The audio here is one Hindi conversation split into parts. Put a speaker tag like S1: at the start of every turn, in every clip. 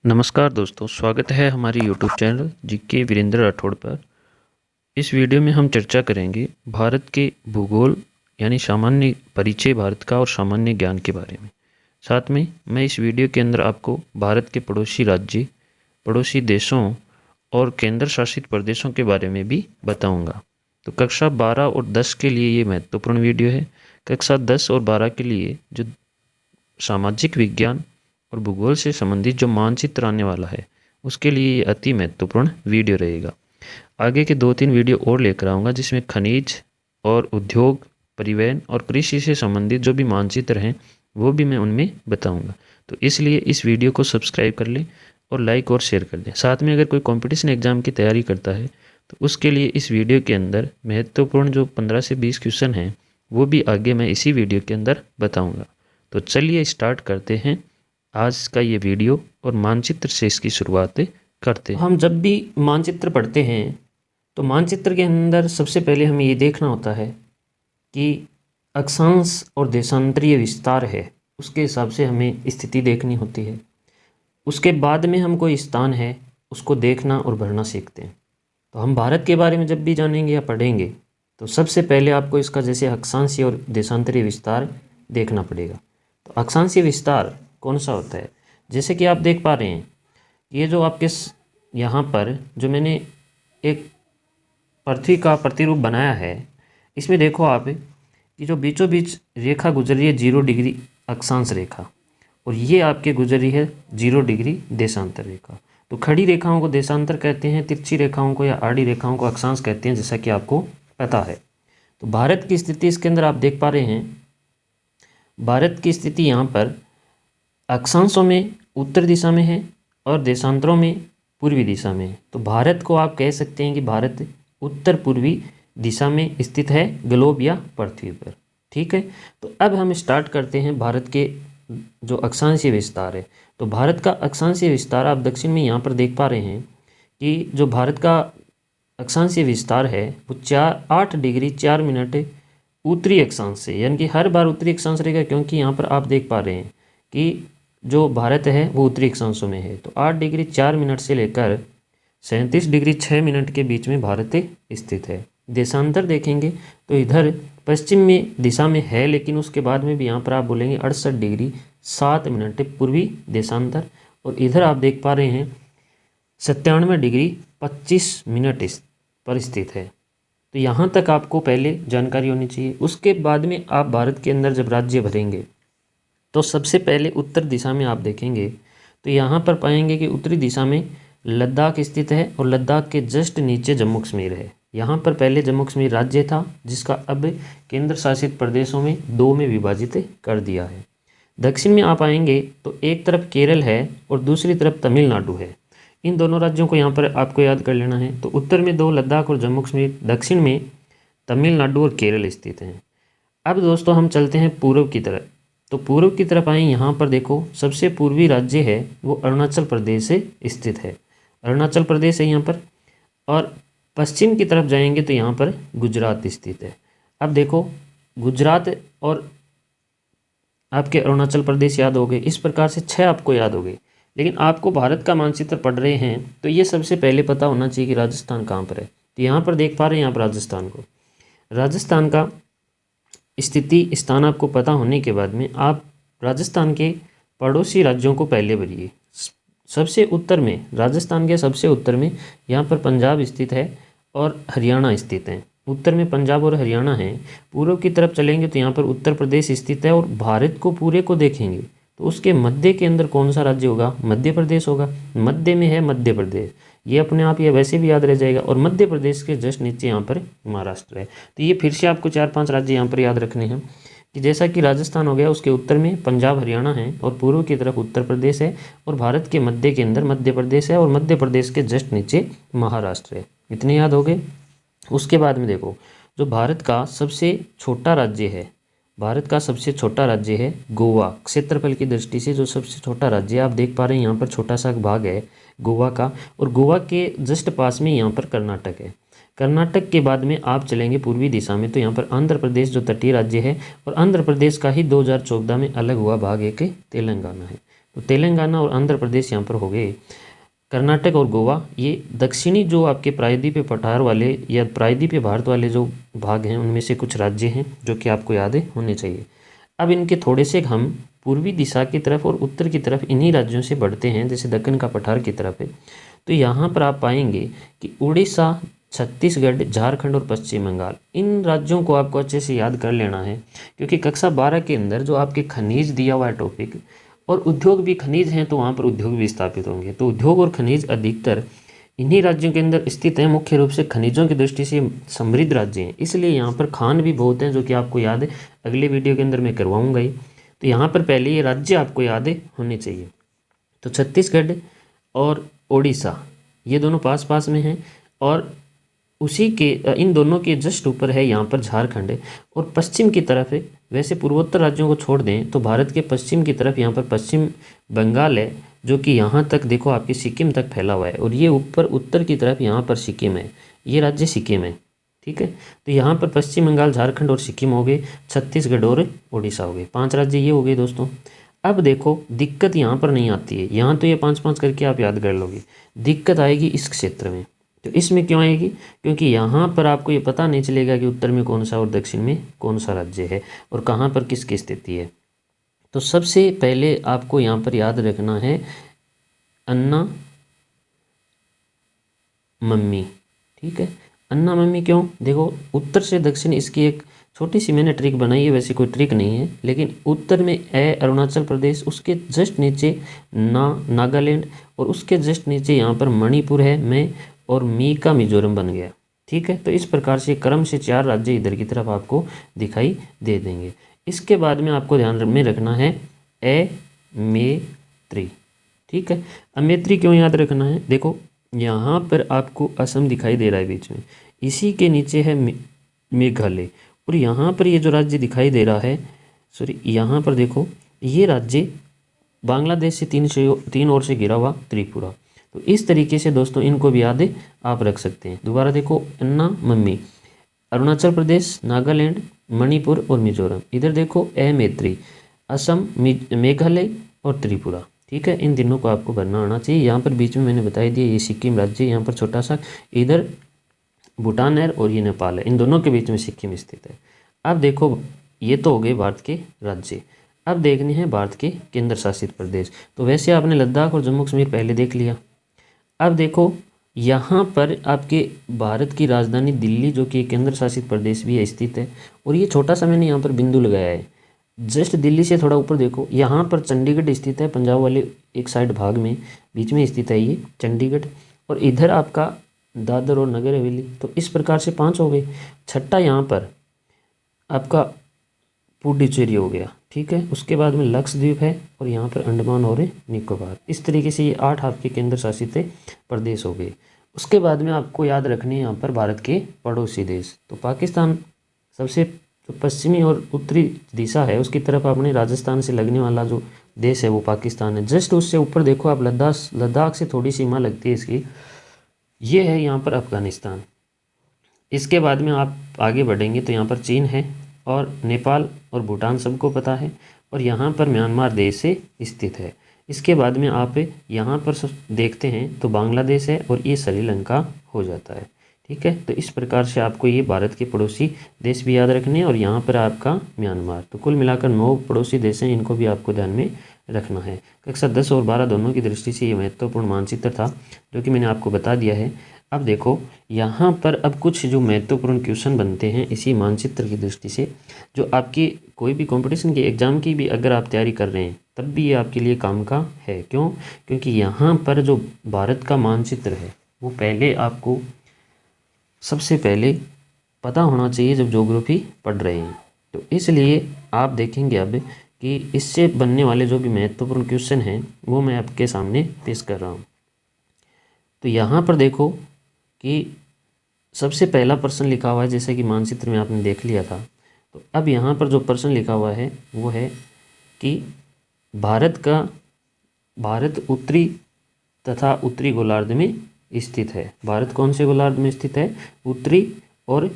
S1: नमस्कार दोस्तों, स्वागत है हमारे YouTube channel GK Virendra Rathore पर। इस वीडियो में हम चर्चा करेंगे भारत के भूगोल यानी सामान्य परिचय भारत का और सामान्य ज्ञान के बारे में। साथ में मैं इस वीडियो के अंदर आपको भारत के पड़ोसी राज्य, पड़ोसी देशों और केंद्र शासित प्रदेशों के बारे में भी बताऊंगा। तो कक्षा 12 और 10 के लिए ये महत्वपूर्ण वीडियो है। कक्षा 10 और 12 के लिए जो सामाजिक विज्ञान और भूगोल से संबंधित जो मानचित्र आने वाला है उसके लिए ये अति महत्वपूर्ण वीडियो रहेगा। आगे के 2-3 वीडियो और लेकर आऊँगा जिसमें खनिज और उद्योग, परिवहन और कृषि से संबंधित जो भी मानचित्र हैं वो भी मैं उनमें बताऊंगा। तो इसलिए इस वीडियो को सब्सक्राइब कर लें और लाइक और शेयर कर दें। साथ में अगर कोई कंपटीशन एग्जाम की तैयारी करता है तो उसके लिए इस वीडियो के अंदर महत्वपूर्ण जो 15 से 20 क्वेश्चन हैं वो भी आगे मैं इसी वीडियो के अंदर बताऊँगा। तो चलिए स्टार्ट करते हैं आज का ये वीडियो और मानचित्र से इसकी शुरुआत करते हैं। हम जब भी मानचित्र पढ़ते हैं तो मानचित्र के अंदर सबसे पहले हमें ये देखना होता है कि अक्षांश और देशांतरीय विस्तार है, उसके हिसाब से हमें स्थिति देखनी होती है। उसके बाद में हम कोई स्थान है उसको देखना और भरना सीखते हैं। तो हम भारत के बारे में जब भी जानेंगे या पढ़ेंगे तो सबसे पहले आपको इसका जैसे अक्षांशीय और देशांतरीय विस्तार देखना पड़ेगा। तो अक्षांशीय विस्तार कौन सा होता है, जैसे कि आप देख पा रहे हैं ये जो आपके यहाँ पर जो मैंने एक पृथ्वी का प्रतिरूप बनाया है, इसमें देखो आप कि जो बीचों बीच रेखा गुजर रही है 0 डिग्री अक्षांश रेखा, और ये आपके गुजर रही है 0 डिग्री देशांतर रेखा। तो खड़ी रेखाओं को देशांतर कहते हैं, तिरछी रेखाओं को या आड़ी रेखाओं को अक्षांश कहते हैं, जैसा कि आपको पता है। तो भारत की स्थिति इसके अंदर आप देख पा रहे हैं, भारत की स्थिति यहाँ पर अक्षांशों में उत्तर दिशा में है और देशांतरों में पूर्वी दिशा में है। तो भारत को आप कह सकते हैं कि भारत उत्तर पूर्वी दिशा में स्थित है ग्लोब या पृथ्वी पर। ठीक है, तो अब हम स्टार्ट करते हैं भारत के जो अक्षांशीय विस्तार है। तो भारत का अक्षांशीय विस्तार आप दक्षिण में यहाँ पर देख पा रहे हैं कि जो भारत का अक्षांशीय विस्तार है वो 8 डिग्री 4 मिनट उत्तरी अक्षांश से, यानी कि हर बार उत्तरी अक्षांश रहेगा, क्योंकि यहाँ पर आप देख पा रहे हैं कि जो भारत है वो उत्तरी अक्षांशों में है। तो 8 डिग्री 4 मिनट से लेकर 37 डिग्री 6 मिनट के बीच में भारत स्थित है। देशांतर देखेंगे तो इधर पश्चिम में दिशा में है, लेकिन उसके बाद में भी यहाँ पर आप बोलेंगे 68 डिग्री 7 मिनट पूर्वी देशांतर, और इधर आप देख पा रहे हैं 97 डिग्री 25 मिनट पर स्थित है। तो यहाँ तक आपको पहले जानकारी होनी चाहिए। उसके बाद में आप भारत के अंदर जब राज्य भरेंगे तो सबसे पहले उत्तर दिशा में आप देखेंगे तो यहाँ पर पाएंगे कि उत्तरी दिशा में लद्दाख स्थित है और लद्दाख के जस्ट नीचे जम्मू कश्मीर है। यहाँ पर पहले जम्मू कश्मीर राज्य था जिसका अब केंद्र शासित प्रदेशों में 2 में विभाजित कर दिया है। दक्षिण में आप आएंगे तो एक तरफ केरल है और दूसरी तरफ तमिलनाडु है। इन दोनों राज्यों को यहाँ पर आपको याद कर लेना है। तो उत्तर में 2 लद्दाख और जम्मू कश्मीर, दक्षिण में तमिलनाडु और केरल स्थित हैं। अब दोस्तों हम चलते हैं पूर्व की तरफ। तो पूर्व की तरफ आए, यहाँ पर देखो सबसे पूर्वी राज्य है वो अरुणाचल प्रदेश से स्थित है, अरुणाचल प्रदेश है यहाँ पर। और पश्चिम की तरफ जाएंगे तो यहाँ पर गुजरात स्थित है। अब देखो गुजरात और आपके अरुणाचल प्रदेश याद हो गए, इस प्रकार से 6 आपको याद हो गए। लेकिन आपको भारत का मानचित्र पढ़ रहे हैं तो ये सबसे पहले पता होना चाहिए कि राजस्थान कहाँ पर है। तो यहाँ पर देख पा रहे हैं आप राजस्थान को, राजस्थान का स्थिति स्थान आपको पता होने के बाद में आप राजस्थान के पड़ोसी राज्यों को पहले भरिए। सबसे उत्तर में, राजस्थान के सबसे उत्तर में यहाँ पर पंजाब स्थित है और हरियाणा स्थित है। उत्तर में पंजाब और हरियाणा है। पूर्व की तरफ चलेंगे तो यहाँ पर उत्तर प्रदेश स्थित है। और भारत को पूरे को देखेंगे तो उसके मध्य के अंदर कौन सा राज्य होगा, मध्य प्रदेश होगा। मध्य में है मध्य प्रदेश, ये अपने आप ये वैसे भी याद रह जाएगा। और मध्य प्रदेश के जस्ट नीचे यहाँ पर महाराष्ट्र है। तो ये फिर से आपको 4-5 राज्य यहाँ पर याद रखने हैं कि जैसा कि राजस्थान हो गया, उसके उत्तर में पंजाब हरियाणा है और पूर्व की तरफ उत्तर प्रदेश है, और भारत के मध्य के अंदर मध्य प्रदेश है और मध्य प्रदेश के जस्ट नीचे महाराष्ट्र है। इतने याद हो गए। उसके बाद में देखो जो भारत का सबसे छोटा राज्य है, भारत का सबसे छोटा राज्य है गोवा। क्षेत्रफल की दृष्टि से जो सबसे छोटा राज्य आप देख पा रहे हैं, यहाँ पर छोटा सा भाग है गोवा का, और गोवा के जस्ट पास में यहाँ पर कर्नाटक है। कर्नाटक के बाद में आप चलेंगे पूर्वी दिशा में तो यहाँ पर आंध्र प्रदेश जो तटीय राज्य है, और आंध्र प्रदेश का ही 2014 में अलग हुआ भाग एक तेलंगाना है। तो तेलंगाना और आंध्र प्रदेश यहाँ पर हो गए। कर्नाटक और गोवा ये दक्षिणी जो आपके प्रायद्वीपीय पठार वाले या प्रायद्वीपीय भारत वाले जो भाग हैं उनमें से कुछ राज्य हैं जो कि आपको याद होने चाहिए। अब इनके थोड़े से हम पूर्वी दिशा की तरफ और उत्तर की तरफ इन्हीं राज्यों से बढ़ते हैं, जैसे दक्कन का पठार की तरफ है। तो यहाँ पर आप पाएंगे कि उड़ीसा, छत्तीसगढ़, झारखंड और पश्चिम बंगाल, इन राज्यों को आपको अच्छे से याद कर लेना है, क्योंकि कक्षा 12 के अंदर जो आपके खनिज दिया हुआ है टॉपिक, और उद्योग भी खनिज हैं तो वहाँ पर उद्योग भी स्थापित होंगे। तो उद्योग और खनिज अधिकतर इन्हीं राज्यों के अंदर स्थित हैं। मुख्य रूप से खनिजों की दृष्टि से समृद्ध राज्य हैं, इसलिए यहाँ पर खान भी बहुत हैं, जो कि आपको याद है, अगले वीडियो के अंदर मैं करवाऊँगा ही। तो यहाँ पर पहले ये राज्य आपको याद होने चाहिए। तो छत्तीसगढ़ और ओडिशा ये दोनों पास पास में हैं, और उसी के इन दोनों के जस्ट ऊपर है यहाँ पर झारखंड है, और पश्चिम की तरफ है। वैसे पूर्वोत्तर राज्यों को छोड़ दें तो भारत के पश्चिम की तरफ यहाँ पर पश्चिम बंगाल है, जो कि यहाँ तक देखो आपकी सिक्किम तक फैला हुआ है, और ये ऊपर उत्तर की तरफ यहाँ पर सिक्किम है, ये राज्य सिक्किम है। ठीक है, तो यहाँ पर पश्चिम बंगाल, झारखंड और सिक्किम हो गए, छत्तीसगढ़ और उड़ीसा हो गए, 5 राज्य ये हो गए दोस्तों। अब देखो दिक्कत यहाँ पर नहीं आती है, यहाँ तो ये 5-5 करके आप याद कर लोगे, दिक्कत आएगी इस क्षेत्र में। तो इसमें क्यों आएगी? क्योंकि यहाँ पर आपको ये पता नहीं चलेगा कि उत्तर में कौन सा और दक्षिण में कौन सा राज्य है और कहाँ पर किसकी स्थिति है। तो सबसे पहले आपको यहाँ पर याद रखना है अन्ना मम्मी। ठीक है, अन्ना मम्मी क्यों? देखो उत्तर से दक्षिण, इसकी एक छोटी सी मैंने ट्रिक बनाई है, वैसे कोई ट्रिक नहीं है, लेकिन उत्तर में ए अरुणाचल प्रदेश, उसके जस्ट नीचे नागालैंड, और उसके जस्ट नीचे यहाँ पर मणिपुर है, मैं और मी का मिजोरम बन गया। ठीक है, तो इस प्रकार से क्रम से 4 राज्य इधर की तरफ आपको दिखाई दे देंगे। इसके बाद में आपको ध्यान में रखना है अमेत्री। ठीक है, अमेत्री क्यों याद रखना है? देखो यहाँ पर आपको असम दिखाई दे रहा है बीच में, इसी के नीचे है मेघालय, और यहाँ पर ये जो राज्य दिखाई दे रहा है, सॉरी यहाँ पर देखो ये राज्य बांग्लादेश से 3 ओर से घिरा हुआ त्रिपुरा। तो इस तरीके से दोस्तों इनको भी याद आप रख सकते हैं। दोबारा देखो, अन्ना मम्मी, अरुणाचल प्रदेश, नागालैंड, मणिपुर और मिजोरम। इधर देखो मैत्री, असम, मेघालय और त्रिपुरा। ठीक है, इन तीनों को आपको भरना आना चाहिए। यहाँ पर बीच में मैंने बताई दिया, ये सिक्किम राज्य, यहाँ पर छोटा सा, इधर भूटान है और ये नेपाल है, इन दोनों के बीच में सिक्किम स्थित है। अब देखो ये तो हो गए भारत के राज्य, अब देखने हैं भारत के केंद्र शासित प्रदेश। तो वैसे आपने लद्दाख और जम्मू कश्मीर पहले देख लिया। अब देखो यहाँ पर आपके भारत की राजधानी दिल्ली, जो कि केंद्र शासित प्रदेश भी है, स्थित है, और ये छोटा सा मैंने यहाँ पर बिंदु लगाया है। जस्ट दिल्ली से थोड़ा ऊपर देखो, यहाँ पर चंडीगढ़ स्थित है, पंजाब वाले एक साइड भाग में बीच में स्थित है ये चंडीगढ़, और इधर आपका दादर और नगर हवेली। तो इस प्रकार से 5 हो गए। छठा यहाँ पर आपका पुडुचेरी हो गया। ठीक है, उसके बाद में लक्षद्वीप है, और यहाँ पर अंडमान और निकोबार। इस तरीके से ये 8 आपके केंद्र शासित प्रदेश हो गए। उसके बाद में आपको याद रखने यहाँ पर भारत के पड़ोसी देश। तो पाकिस्तान सबसे जो पश्चिमी और उत्तरी दिशा है उसकी तरफ अपने राजस्थान से लगने वाला जो देश है वो पाकिस्तान है। जस्ट उससे ऊपर देखो आप, लद्दाख से थोड़ी सीमा लगती है इसकी, ये है यहाँ पर अफगानिस्तान। इसके बाद में आप आगे बढ़ेंगे तो यहाँ पर चीन है, और नेपाल और भूटान सबको पता है, और यहाँ पर म्यांमार देश से स्थित है। इसके बाद में आप यहाँ पर देखते हैं तो बांग्लादेश है, और ये श्रीलंका हो जाता है। ठीक है, तो इस प्रकार से आपको ये भारत के पड़ोसी देश भी याद रखने हैं, और यहाँ पर आपका म्यांमार। तो कुल मिलाकर 9 पड़ोसी देश हैं, इनको भी आपको ध्यान में रखना है। कक्षा 10 और 12 दोनों की दृष्टि से ये महत्वपूर्ण मानचित्र था, जो कि मैंने आपको बता दिया है। अब देखो यहाँ पर अब कुछ जो महत्वपूर्ण क्वेश्चन बनते हैं इसी मानचित्र की दृष्टि से, जो आपकी कोई भी कंपटीशन की एग्ज़ाम की भी अगर आप तैयारी कर रहे हैं तब भी ये आपके लिए काम का है। क्यों? क्योंकि यहाँ पर जो भारत का मानचित्र है वो पहले आपको सबसे पहले पता होना चाहिए जब ज्योग्राफी पढ़ रहे हैं। तो इसलिए आप देखेंगे अब कि इससे बनने वाले जो भी महत्वपूर्ण क्वेश्चन हैं वो मैं आपके सामने पेश कर रहा हूँ। तो यहाँ पर देखो कि सबसे पहला प्रश्न लिखा हुआ है, जैसे कि मानचित्र में आपने देख लिया था। तो अब यहाँ पर जो प्रश्न लिखा हुआ है वो है कि भारत उत्तरी तथा उत्तरी गोलार्ध में स्थित है। भारत कौन से गोलार्ध में स्थित है? उत्तरी और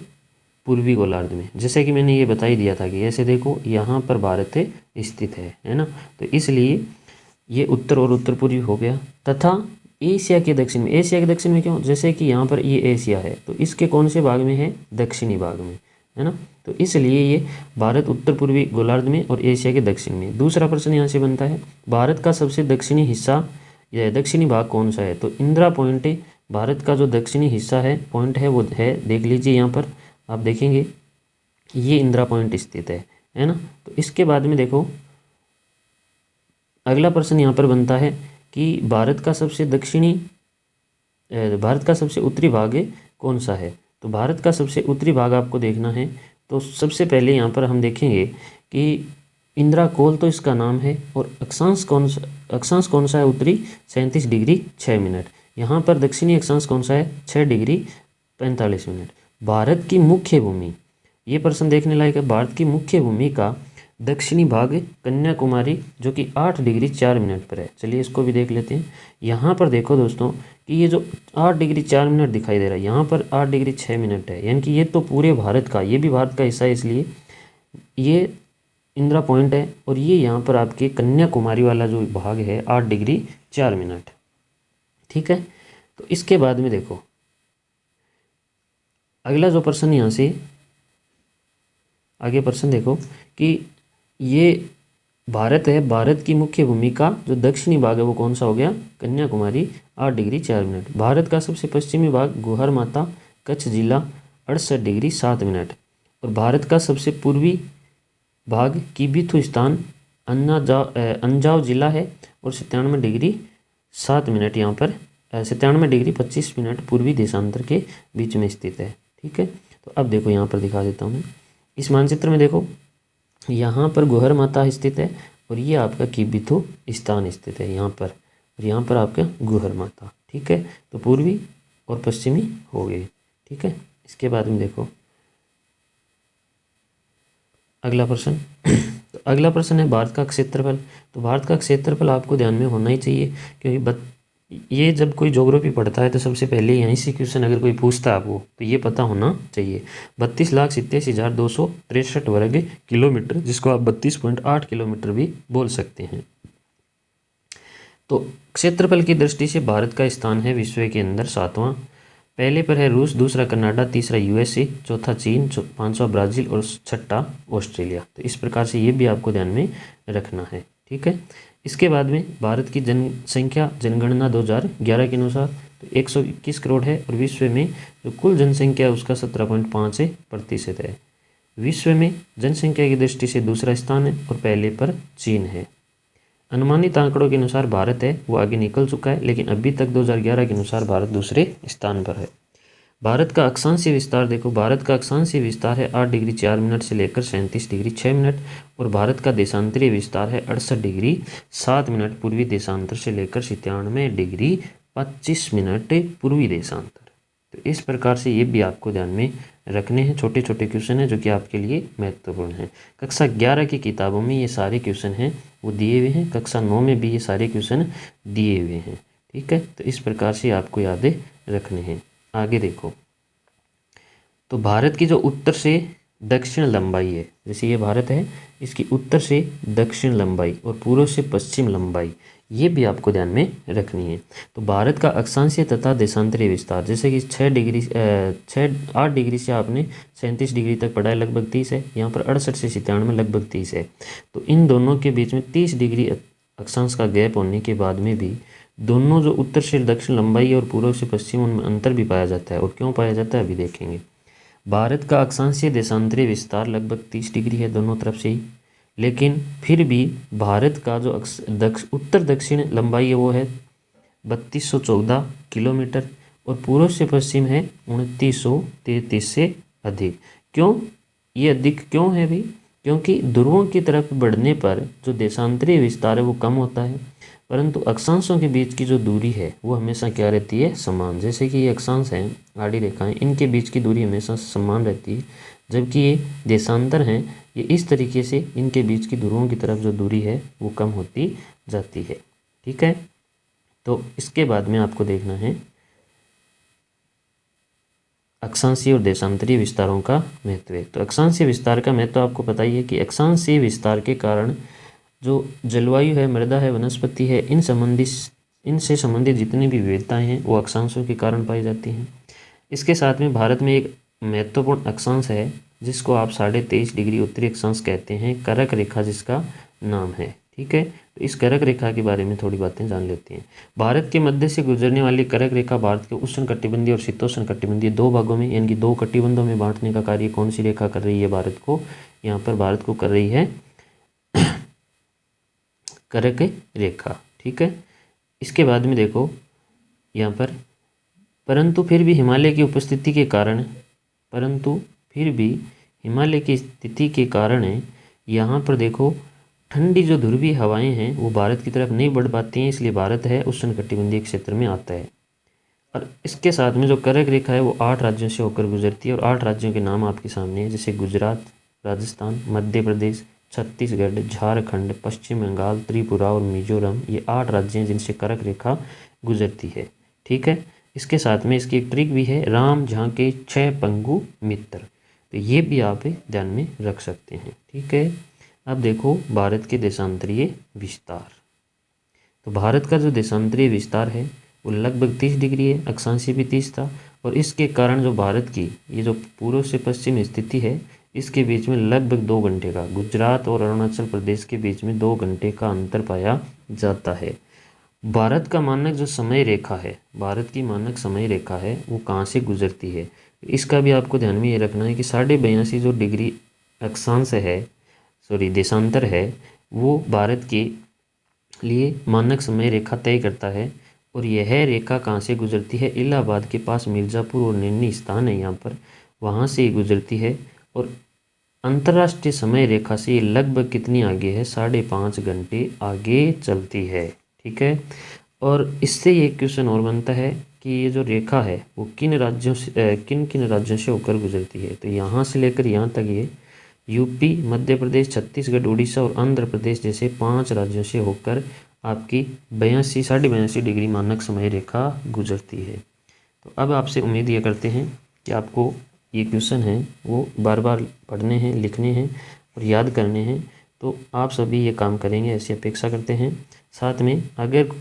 S1: पूर्वी गोलार्ध में। जैसे कि मैंने ये बता ही दिया था कि ऐसे देखो यहाँ पर भारत स्थित है ना। तो इसलिए ये उत्तर और उत्तर पूर्वी हो गया। तथा एशिया के दक्षिण में, एशिया के दक्षिण में क्यों, जैसे कि यहाँ पर ये एशिया है तो इसके कौन से भाग में है, दक्षिणी भाग में, है ना। तो इसलिए ये भारत उत्तर पूर्वी गोलार्ध में और एशिया के दक्षिण में। दूसरा प्रश्न यहाँ से बनता है, भारत का सबसे दक्षिणी हिस्सा या दक्षिणी भाग कौन सा है। तो इंदिरा पॉइंट है, भारत का जो दक्षिणी हिस्सा है, पॉइंट है, वो है, देख लीजिए यहाँ पर आप देखेंगे ये इंदिरा पॉइंट स्थित है ना। तो इसके बाद में देखो अगला प्रश्न यहाँ पर बनता है कि भारत का सबसे उत्तरी भाग कौन सा है। तो भारत का सबसे उत्तरी भाग आपको देखना है। तो सबसे पहले यहाँ पर हम देखेंगे कि इंदिरा कोल तो इसका नाम है, और अक्षांश कौन सा है उत्तरी, 37 डिग्री 6 मिनट। यहाँ पर दक्षिणी अक्षांश कौन सा है, 6 डिग्री 45 मिनट। भारत की मुख्य भूमि, ये प्रश्न देखने लायक है, भारत की मुख्य भूमि का दक्षिणी भाग कन्याकुमारी जो कि 8 डिग्री 4 मिनट पर है। चलिए इसको भी देख लेते हैं। यहाँ पर देखो दोस्तों कि ये जो 8 डिग्री 4 मिनट दिखाई दे रहा है, यहाँ पर 8 डिग्री 6 मिनट है, यानी कि ये तो पूरे भारत का, ये भी भारत का हिस्सा है, इसलिए ये इंदिरा पॉइंट है। और ये यहाँ पर आपके कन्याकुमारी वाला जो भाग है 8 डिग्री 4 मिनट, ठीक है। तो इसके बाद में देखो अगला जो प्रश्न यहाँ से आगे प्रश्न देखो कि ये भारत है, भारत की मुख्य भूमि का जो दक्षिणी भाग है वो कौन सा हो गया, कन्याकुमारी 8 डिग्री 4 मिनट। भारत का सबसे पश्चिमी भाग गुहर माता कच्छ जिला 68 डिग्री 7 मिनट। और भारत का सबसे पूर्वी भाग किबिथु स्थान अंजाव जिला है और 97 डिग्री 7 मिनट, यहाँ पर 97 डिग्री 25 मिनट पूर्वी देशांतर के बीच में स्थित है, ठीक है। तो अब देखो यहाँ पर दिखा देता हूँ मैं, इस मानचित्र में देखो यहाँ पर गुहर माता स्थित है और ये आपका किबिथु स्थान स्थित है यहाँ पर, और यहाँ पर आपका गुहर माता, ठीक है। तो पूर्वी और पश्चिमी हो गए, ठीक है। इसके बाद में देखो अगला प्रश्न तो अगला प्रश्न है भारत का क्षेत्रफल। तो भारत का क्षेत्रफल आपको ध्यान में होना ही चाहिए, क्योंकि ये जब कोई ज्योग्राफी पढ़ता है तो सबसे पहले यहीं से क्वेश्चन अगर कोई पूछता है आपको तो ये पता होना चाहिए। 32,87,263 वर्ग किलोमीटर, जिसको आप 32.8 किलोमीटर भी बोल सकते हैं। तो क्षेत्रफल की दृष्टि से भारत का स्थान है विश्व के अंदर 7वां। पहले पर है रूस, दूसरा कनाडा, तीसरा यूएसए, चौथा चीन, 5वां ब्राज़ील और छठा ऑस्ट्रेलिया। तो इस प्रकार से ये भी आपको ध्यान में रखना है, ठीक है। इसके बाद में भारत की जनसंख्या जनगणना 2011 के अनुसार तो 121 करोड़ है, और विश्व में जो कुल जनसंख्या है उसका 17.5% है। विश्व में जनसंख्या की दृष्टि से दूसरा स्थान है और पहले पर चीन है। अनुमानित आंकड़ों के अनुसार भारत है वो आगे निकल चुका है, लेकिन अभी तक 2011 के अनुसार भारत दूसरे स्थान पर है। भारत का अक्षांशीय विस्तार देखो, भारत का अक्षांशीय विस्तार है 8 डिग्री 4 मिनट से लेकर 37 डिग्री 6 मिनट, और भारत का देशांतरीय विस्तार है 68 डिग्री 7 मिनट पूर्वी देशांतर से लेकर 97 डिग्री 25 मिनट पूर्वी देशांतर। तो इस प्रकार से ये भी आपको ध्यान में रखने हैं, छोटे छोटे क्वेश्चन हैं जो कि आपके लिए महत्वपूर्ण हैं। कक्षा 11 की किताबों में ये सारे क्वेश्चन हैं वो दिए हुए हैं, कक्षा 9 में भी ये सारे क्वेश्चन दिए हुए हैं, ठीक है। तो इस प्रकार से आपको याद रखने हैं। आगे देखो, तो भारत की जो उत्तर से दक्षिण लंबाई है, जैसे ये भारत है, इसकी उत्तर से दक्षिण लंबाई और पूर्व से पश्चिम लंबाई, ये भी आपको ध्यान में रखनी है। तो भारत का अक्षांशीय तथा देशांतरीय विस्तार, जैसे कि 8 डिग्री से आपने 37 डिग्री तक पढ़ा है, लगभग 30 है। यहाँ पर 68 से 97 लगभग 30 है। तो इन दोनों के बीच में 30 डिग्री अक्षांश का गैप होने के बाद में भी दोनों जो उत्तर से दक्षिण लंबाई और पूर्व से पश्चिम, उनमें अंतर भी पाया जाता है। और क्यों पाया जाता है अभी देखेंगे। भारत का अक्षांशीय देशांतरीय विस्तार लगभग 30 डिग्री है दोनों तरफ से ही, लेकिन फिर भी भारत का जो उत्तर दक्षिण लंबाई है वो है 3214 किलोमीटर, और पूर्व से पश्चिम है 2933 से अधिक। क्यों ये अधिक क्यों है भाई, क्योंकि ध्रुवों की तरफ बढ़ने पर जो देशांतरीय विस्तार है वो कम होता है, परंतु अक्षांशों के बीच की जो दूरी है वो हमेशा क्या रहती है, समान। जैसे कि ये अक्षांश हैं, आड़ी रेखाएं, इनके बीच की दूरी हमेशा समान रहती है, जबकि ये देशांतर हैं, ये इस तरीके से इनके बीच की ध्रुवों की तरफ जो दूरी है वो कम होती जाती है, ठीक है। तो इसके बाद में आपको देखना है अक्षांशीय और देशांतरीय विस्तारों का महत्व। तो अक्षांशीय विस्तार का महत्व आपको पता ही है कि अक्षांशीय विस्तार के कारण जो जलवायु है, मृदा है, वनस्पति है, इनसे संबंधित जितनी भी विविधताएं हैं वो अक्षांशों के कारण पाई जाती हैं। इसके साथ में भारत में एक महत्वपूर्ण अक्षांश है जिसको आप 23.5 डिग्री उत्तरी अक्षांश कहते हैं, कर्क रेखा जिसका नाम है। ठीक है, तो इस कर्क रेखा के बारे में थोड़ी बातें जान लेते हैं। भारत के मध्य से गुजरने वाली कर्क रेखा भारत के उष्णकटिबंधीय और शीतोष्णकटिबंधीय दो भागों में यानी कि दो कटिबंधों में बांटने का कार्य कौन सी रेखा कर रही है भारत को? यहाँ पर भारत को कर रही है कर्क रेखा। ठीक है, इसके बाद में देखो यहाँ पर परंतु फिर भी हिमालय की स्थिति के कारण यहाँ पर देखो ठंडी जो ध्रुवीय हवाएं हैं वो भारत की तरफ नहीं बढ़ पाती हैं, इसलिए भारत है उष्णकटिबंधीय क्षेत्र में आता है। और इसके साथ में जो कर्क रेखा है वो 8 राज्यों से होकर गुजरती है और 8 राज्यों के नाम आपके सामने हैं, जैसे गुजरात, राजस्थान, मध्य प्रदेश, छत्तीसगढ़, झारखंड, पश्चिम बंगाल, त्रिपुरा और मिजोरम। ये 8 राज्य हैं जिनसे कर्क रेखा गुजरती है। ठीक है, इसके साथ में इसकी एक ट्रिक भी है, राम झांके 6 पंगु मित्र, तो ये भी आप ध्यान में रख सकते हैं। ठीक है, अब देखो भारत के देशांतरीय विस्तार। तो भारत का जो देशांतरीय विस्तार है वो लगभग 30 डिग्री है, अक्षांशीय भी 30 था, और इसके कारण जो भारत की ये जो पूर्व से पश्चिम स्थिति है इसके बीच में लगभग 2 घंटे का, गुजरात और अरुणाचल प्रदेश के बीच में 2 घंटे का अंतर पाया जाता है। भारत का मानक जो समय रेखा है, भारत की मानक समय रेखा है वो कहाँ से गुजरती है, इसका भी आपको ध्यान में ये रखना है कि 82.5 जो डिग्री अक्षांश है, देशांतर है, वो भारत के लिए मानक समय रेखा तय करता है। और यह रेखा कहाँ से गुजरती है? इलाहाबाद के पास मिर्ज़ापुर और नैनी स्थान है यहाँ पर, वहाँ से गुजरती है। और अंतर्राष्ट्रीय समय रेखा से लगभग कितनी आगे है? 5.5 घंटे आगे चलती है। ठीक है, और इससे ये क्वेश्चन और बनता है कि ये जो रेखा है वो किन राज्यों से होकर गुजरती है? तो यहाँ से लेकर यहाँ तक ये यूपी, मध्य प्रदेश, छत्तीसगढ़, उड़ीसा और आंध्र प्रदेश जैसे 5 राज्यों से होकर आपकी 82.5 डिग्री मानक समय रेखा गुजरती है। तो अब आपसे उम्मीद ये करते हैं कि आपको ये क्वेश्चन हैं वो बार बार पढ़ने हैं, लिखने हैं और याद करने हैं, तो आप सभी ये काम करेंगे ऐसी अपेक्षा करते हैं। साथ में अगर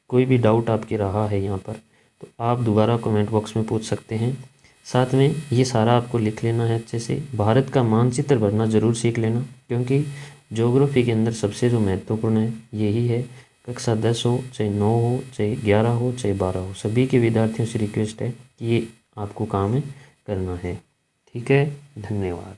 S1: कोई भी डाउट आपके रहा है यहाँ पर तो आप दोबारा कमेंट बॉक्स में पूछ सकते हैं। साथ में ये सारा आपको लिख लेना है अच्छे से। भारत का मानचित्र भरना ज़रूर सीख लेना, क्योंकि ज्योग्राफी के अंदर सबसे जो महत्वपूर्ण है यही है। कक्षा 10 हो, चाहे 9 हो, चाहे 11 हो, चाहे 12 हो, सभी के विद्यार्थियों से रिक्वेस्ट है कि ये आपको काम करना है। ठीक है, धन्यवाद।